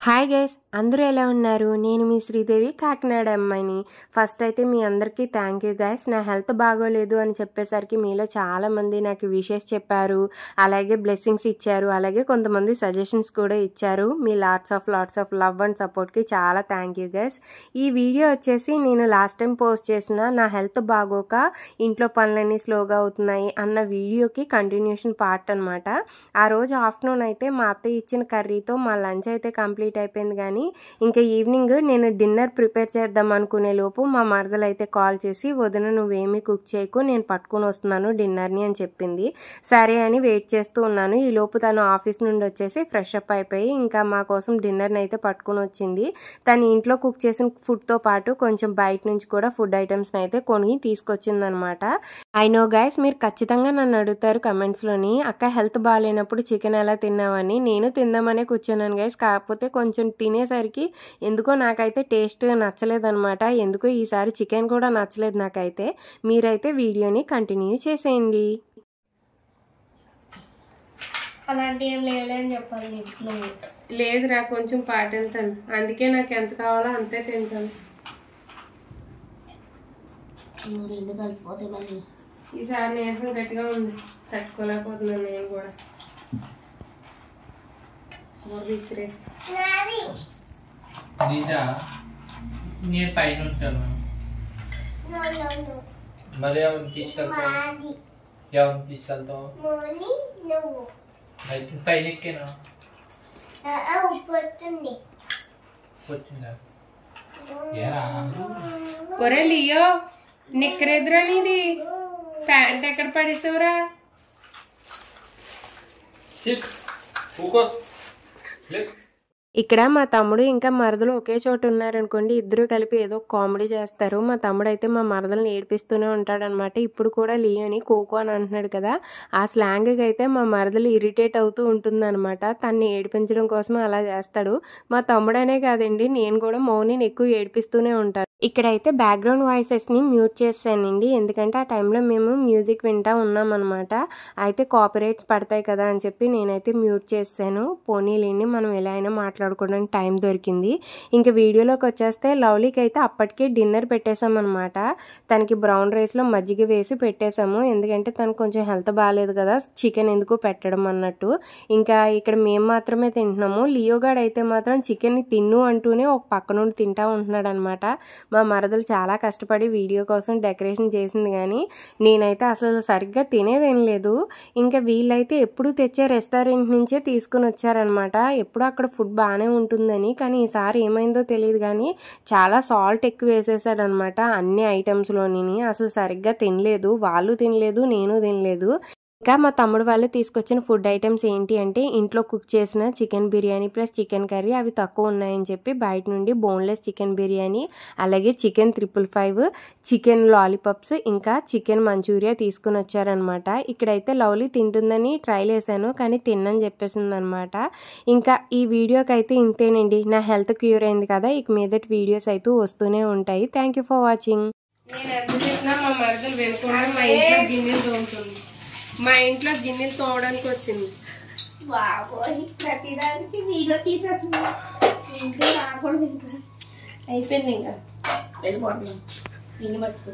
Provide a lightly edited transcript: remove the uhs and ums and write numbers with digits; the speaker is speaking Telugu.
హాయ్ గైస్, అందరూ ఎలా ఉన్నారు? నేను మీ శ్రీదేవి, కాకినాడ అమ్మాయిని. ఫస్ట్ అయితే మీ అందరికీ థ్యాంక్ యూ గైస్. నా హెల్త్ బాగోలేదు అని చెప్పేసరికి మీలో చాలామంది నాకు విషెస్ చెప్పారు, అలాగే బ్లెస్సింగ్స్ ఇచ్చారు, అలాగే కొంతమంది సజెషన్స్ కూడా ఇచ్చారు. మీ లాట్స్ ఆఫ్ లవ్ అండ్ సపోర్ట్కి చాలా థ్యాంక్ యూ గైస్. ఈ వీడియో వచ్చేసి నేను లాస్ట్ టైం పోస్ట్ చేసిన నా హెల్త్ బాగోక ఇంట్లో పనులన్నీ స్లోగా అవుతున్నాయి అన్న వీడియోకి కంటిన్యూషన్ పార్ట్ అనమాట. ఆ రోజు ఆఫ్టర్నూన్ అయితే మా అత్తయ్య ఇచ్చిన కర్రీతో మా లంచ్ అయితే కంప్లీట్ అయిపోయింది. కానీ ఇంకా ఈవినింగ్ నేను డిన్నర్ ప్రిపేర్ చేద్దాం అనుకునే లోపు మా మరదలు అయితే కాల్ చేసి, వదిన నువ్వేమీ కుక్ చేయకు, నేను పట్టుకుని వస్తున్నాను డిన్నర్ని అని చెప్పింది. సరే అని వెయిట్ చేస్తూ ఉన్నాను. ఈ లోపు తను ఆఫీస్ నుండి వచ్చేసి ఫ్రెష్ అప్ అయిపోయి ఇంకా మా కోసం డిన్నర్ని అయితే పట్టుకుని వచ్చింది. తను ఇంట్లో కుక్ చేసిన ఫుడ్తో పాటు కొంచెం బయట నుంచి కూడా ఫుడ్ ఐటమ్స్ని అయితే కొని తీసుకొచ్చిందనమాట. ఐ నో గైస్, మీరు ఖచ్చితంగా నన్ను అడుగుతారు కమెంట్స్లోని, అక్క హెల్త్ బాగాలేనప్పుడు చికెన్ ఎలా తిన్నావని. నేను తిందామనే కూర్చున్నాను గైస్, కాకపోతే కొంచెం తినేసరికి ఎందుకో నాకైతే టేస్ట్ నచ్చలేదనమాట. ఎందుకో ఈసారి చికెన్ కూడా నచ్చలేదు నాకైతే. మీరైతే వీడియోని కంటిన్యూ చేసేయండి. అలాంటి ఏం లేదని చెప్పాలి నువ్వు. లేదురా, కొంచెం పాటింతాను, అందుకే నాకు ఎంత కావాలో అంతే తింటాను. రెండు కలిసిపోతాయి మళ్ళీ. ఈసారి నీరసం గట్టిగా ఉంది, తట్టుకోలేకపోతున్నాను నేను కూడా. నేను పైన ఉంటాను. మరి ఎవరిని తీసుకెళ్తావు? ఎవరిని తీసుకెళ్తావు? పైన ఎక్కేనా? వచ్చిందా? ఒరే లియో, నిక్కరెదురా నీది? ప్యాంట్ ఎక్కడ పడేసావురా? ఇక్కడ మా తమ్ముడు ఇంకా మరదలు ఒకే చోట ఉన్నారనుకోండి, ఇద్దరు కలిపి ఏదో కామెడీ చేస్తారు. మా తమ్ముడు అయితే మా మరదలను ఏడిపిస్తూనే ఉంటాడనమాట. ఇప్పుడు కూడా లియోని కోకో అని అంటున్నాడు కదా, ఆ స్లాంగ్కి అయితే మా మరదలు ఇరిటేట్ అవుతూ ఉంటుందన్నమాట. తన్ని ఏడిపించడం కోసం అలా చేస్తాడు. మా తమ్ముడనే కాదండి, నేను కూడా మౌనిని ఎక్కువ ఏడిపిస్తూనే ఉంటాను. ఇక్కడైతే బ్యాక్గ్రౌండ్ వాయిసెస్ని మ్యూట్ చేసానండి, ఎందుకంటే ఆ టైంలో మేము మ్యూజిక్ వింటా ఉన్నాం అనమాట. అయితే కాపీరైట్స్ పడతాయి కదా అని చెప్పి నేనైతే మ్యూట్ చేసాను. పోనీలేండి, మనం ఎలా అయినా మాట్లాడుకోవడానికి టైం దొరికింది. ఇంకా వీడియోలోకి వచ్చేస్తే లవ్లీకి అయితే అప్పటికే డిన్నర్ పెట్టేశామన్నమాట. తనకి బ్రౌన్ రైస్లో మజ్జిగ వేసి పెట్టేశాము, ఎందుకంటే తనకు కొంచెం హెల్త్ బాగాలేదు కదా, చికెన్ ఎందుకు పెట్టడం అన్నట్టు. ఇంకా ఇక్కడ మేము మాత్రమే తింటున్నాము. లియోగాడ్ అయితే మాత్రం చికెన్ని తిన్ను అంటూనే ఒక పక్క నుండి తింటా ఉంటున్నాడు అనమాట. మా మరదలు చాలా కష్టపడి వీడియో కోసం డెకరేషన్ చేసింది, కానీ నేనైతే అసలు సరిగ్గా తినేదేం లేదు. ఇంకా వీళ్ళైతే ఎప్పుడు తెచ్చే రెస్టారెంట్ నుంచే తీసుకుని వచ్చారనమాట. ఎప్పుడు అక్కడ ఫుడ్ బాగానే ఉంటుందని, కానీ ఈసారి ఏమైందో తెలియదు కానీ చాలా సాల్ట్ ఎక్కువ వేసేసాడనమాట అన్ని ఐటమ్స్లోని. అసలు సరిగ్గా తినలేదు, వాళ్ళు తినలేదు, నేను తినలేదు. ఇంకా మా తమ్ముడు వాళ్ళు తీసుకొచ్చిన ఫుడ్ ఐటమ్స్ ఏంటి అంటే, ఇంట్లో కుక్ చేసిన chicken biryani plus chicken curry, అవి తక్కువ ఉన్నాయని చెప్పి బయట నుండి బోన్లెస్ చికెన్ బిర్యానీ, అలాగే చికెన్ 555, చికెన్ లాలీపాప్స్, ఇంకా చికెన్ మంచూరియా తీసుకుని వచ్చారనమాట. ఇక్కడైతే లవ్లీ తింటుందని ట్రైల్ వేసాను, కానీ తిన్నని చెప్పేసింది అనమాట. ఇంకా ఈ వీడియోకి అయితే ఇంతేనండి. నా హెల్త్ క్యూర్ అయింది కదా, ఇక మీదటి వీడియోస్ అయితే వస్తూనే ఉంటాయి. Thank you for watching. నేను ఎంత చెప్పినా మా మరదలు వెనుకుండా మా ఇంట్లో గిన్నెలు తోముతుంది. మా ఇంట్లో గిన్నెలు తోమడానికి వచ్చింది. ప్రతిదానికి వీడియో తీసేస్తుంది. ఇంట్లో రాకూడదు, ఇంకా అయిపోయింది, ఇంకా వెళ్ళిపోతున్నాం. ఇన్ని పట్టుకో.